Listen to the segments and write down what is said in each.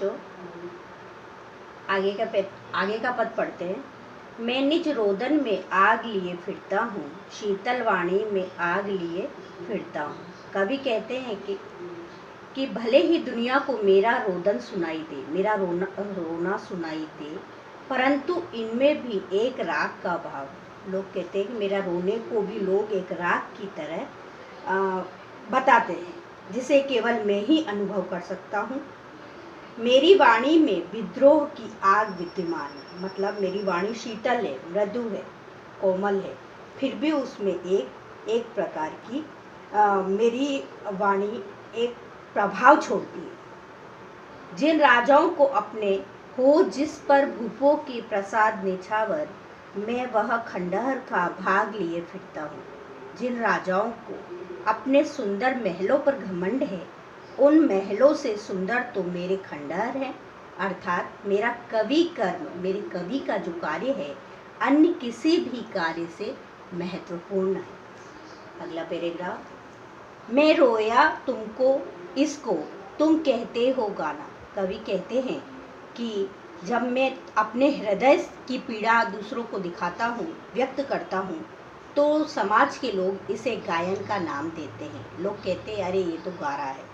बच्चों, आगे का पद पढ़ते हैं। मैं निज रोदन में आग लिए फिरता हूँ, शीतल वाणी में आग लिए फिरता हूँ। कवि कहते हैं कि भले ही दुनिया को मेरा रोदन सुनाई दे, मेरा रोना सुनाई दे, परंतु इनमें भी एक राग का भाव। लोग कहते हैं कि मेरा रोने को भी लोग एक राग की तरह बताते हैं, जिसे केवल मैं ही अनुभव कर सकता हूँ। मेरी वाणी में विद्रोह की आग विद्यमान है, मतलब मेरी वाणी शीतल है, मृदु है, कोमल है, फिर भी उसमें एक प्रकार की मेरी वाणी एक प्रभाव छोड़ती है। जिन राजाओं को अपने हो जिस पर भूपों के प्रसाद निछावर, मैं वह खंडहर का भाग लिए फिरता हूँ। जिन राजाओं को अपने सुंदर महलों पर घमंड है, उन महलों से सुंदर तो मेरे खंडहर हैं। अर्थात मेरा कवि कर्म, मेरे कवि का जो कार्य है, अन्य किसी भी कार्य से महत्वपूर्ण है। अगला पैराग्राफ। मैं रोया तुमको इसको तुम कहते हो गाना। कवि कहते हैं कि जब मैं अपने हृदय की पीड़ा दूसरों को दिखाता हूँ, व्यक्त करता हूँ, तो समाज के लोग इसे गायन का नाम देते हैं। लोग कहते हैं अरे ये तो गा रहा है।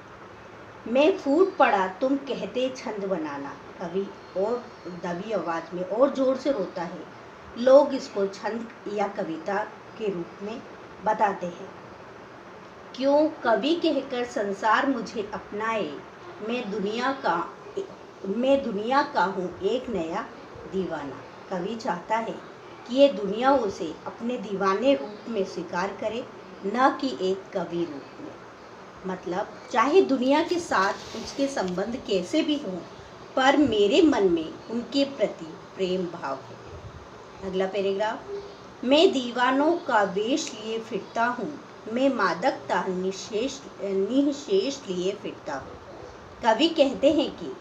मैं फूट पड़ा तुम कहते छंद बनाना। कवि और दबी आवाज़ में और ज़ोर से रोता है। लोग इसको छंद या कविता के रूप में बताते हैं। क्यों कवि कहकर संसार मुझे अपनाए, मैं दुनिया का हूँ एक नया दीवाना। कवि चाहता है कि ये दुनिया उसे अपने दीवाने रूप में स्वीकार करे, न कि एक कवि रूप में। मतलब चाहे दुनिया के साथ उसके संबंध कैसे भी हों, पर मेरे मन में उनके प्रति प्रेम भाव है। अगला पैराग्राफ। मैं दीवानों का वेश लिए फिरता हूँ, मैं मादकता निशेष लिए फिरता हूँ। कवि कहते हैं कि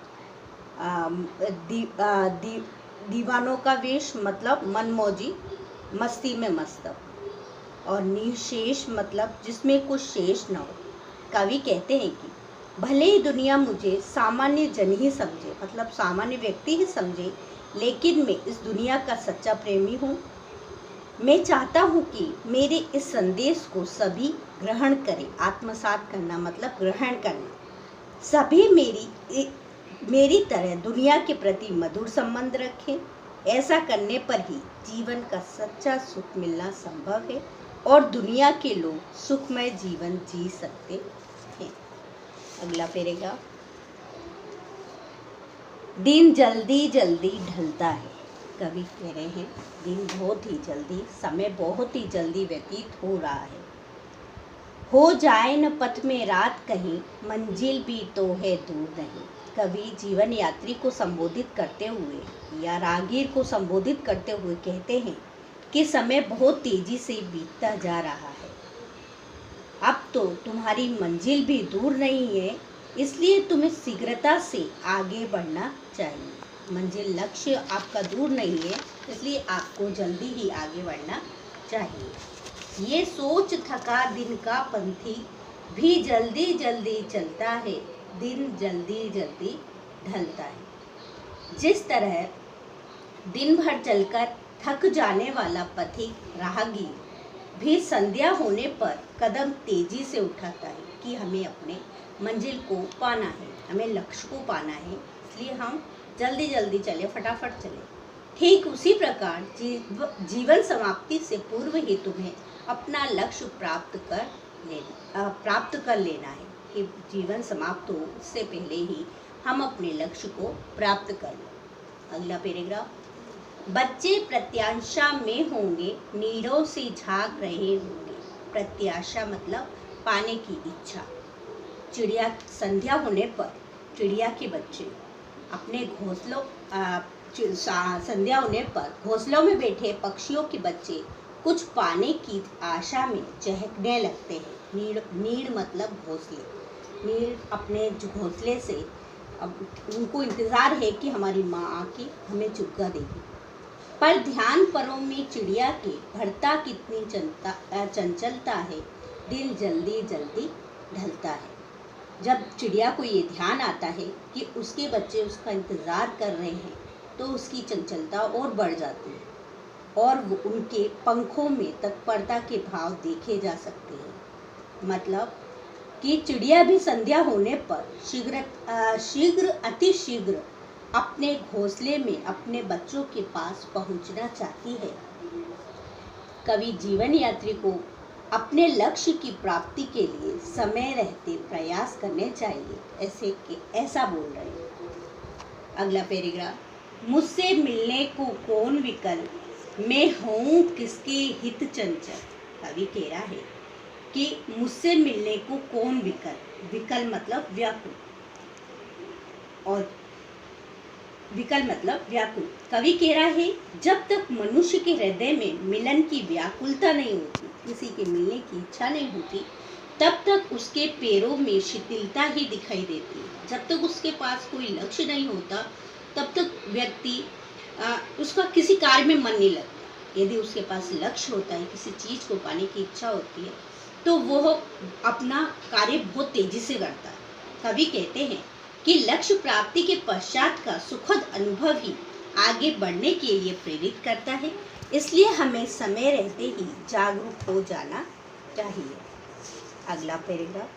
दीवानों का वेश मतलब मनमौजी, मस्ती में मस्त, और निशेष मतलब जिसमें कुछ शेष न हो। कवि कहते हैं कि भले ही दुनिया मुझे सामान्य जन ही समझे, मतलब सामान्य व्यक्ति ही समझे, लेकिन मैं इस दुनिया का सच्चा प्रेमी हूँ। मैं चाहता हूँ कि मेरे इस संदेश को सभी ग्रहण करें। आत्मसात करना मतलब ग्रहण करना। सभी मेरी तरह दुनिया के प्रति मधुर संबंध रखें। ऐसा करने पर ही जीवन का सच्चा सुख मिलना संभव है और दुनिया के लोग सुखमय जीवन जी सकते हैं। अगला पैराग्राफ। दिन जल्दी जल्दी ढलता है। कवि कह रहे हैं दिन बहुत ही जल्दी, समय बहुत ही जल्दी व्यतीत हो रहा है। हो जाए न पथ में रात कहीं, मंजिल भी तो है दूर नहीं। कवि जीवन यात्री को संबोधित करते हुए या राहगीर को संबोधित करते हुए कहते हैं कि समय बहुत तेजी से बीतता जा रहा है। अब तो तुम्हारी मंजिल भी दूर नहीं है, इसलिए तुम्हें शीघ्रता से आगे बढ़ना चाहिए। मंजिल, लक्ष्य आपका दूर नहीं है, इसलिए आपको जल्दी ही आगे बढ़ना चाहिए। ये सोच थका दिन का पंथी भी जल्दी जल्दी चलता है, दिन जल्दी जल्दी ढलता है। जिस तरह दिन भर चलकर थक जाने वाला पथिक राहगीर भी संध्या होने पर कदम तेजी से उठाता है कि हमें अपने मंजिल को पाना है, हमें लक्ष्य को पाना है, इसलिए हम जल्दी जल्दी चले, फटाफट चले। ठीक उसी प्रकार जीवन समाप्ति से पूर्व ही तुम्हें अपना लक्ष्य प्राप्त कर लेना है कि जीवन समाप्त हो उससे पहले ही हम अपने लक्ष्य को प्राप्त कर लें। अगला पैराग्राफ। बच्चे प्रत्याशा में होंगे, नीरों से झांक रहे होंगे। प्रत्याशा मतलब पाने की इच्छा। चिड़िया संध्या होने पर चिड़िया के बच्चे अपने घोंसलों संध्या होने पर घोंसलों में बैठे पक्षियों के बच्चे कुछ पाने की आशा में चहकने लगते हैं। नीड़ मतलब घोंसले। नीड़ अपने घोंसले से अब उनको इंतज़ार है कि हमारी माँ आके हमें चुगा देगी। पर ध्यान परों में चिड़िया के भरता कितनी चंचलता है, दिन जल्दी जल्दी ढलता है। जब चिड़िया को ये ध्यान आता है कि उसके बच्चे उसका इंतज़ार कर रहे हैं तो उसकी चंचलता और बढ़ जाती है और वो उनके पंखों में तत्परता के भाव देखे जा सकते हैं। मतलब कि चिड़िया भी संध्या होने पर अतिशीघ्र अपने घोंसले में अपने बच्चों के पास पहुंचना चाहती है। कवि जीवन यात्री को अपने लक्ष्य की प्राप्ति के लिए समय रहते प्रयास करने चाहिए, ऐसा बोल रहे हैं। अगला पैराग्राफ, मुझसे मिलने को कौन विकल, मैं हूँ किसके हित चंचल। कवि कह रहा है कि मुझसे मिलने को कौन विकल, विकल मतलब व्याकुल और विकल मतलब व्याकुल। कवि कह रहा है जब तक मनुष्य के हृदय में मिलन की व्याकुलता नहीं होती, किसी के मिलने की इच्छा नहीं होती, तब तक उसके पैरों में शिथिलता ही दिखाई देती है। जब तक उसके पास कोई लक्ष्य नहीं होता तब तक व्यक्ति उसका किसी कार्य में मन नहीं लगता। यदि उसके पास लक्ष्य होता है, किसी चीज़ को पाने की इच्छा होती है, तो वह अपना कार्य बहुत तेजी से करता है। कवि कहते हैं कि लक्ष्य प्राप्ति के पश्चात का सुखद अनुभव ही आगे बढ़ने के लिए प्रेरित करता है। इसलिए हमें समय रहते ही जागरूक हो जाना चाहिए। अगला पैराग्राफ,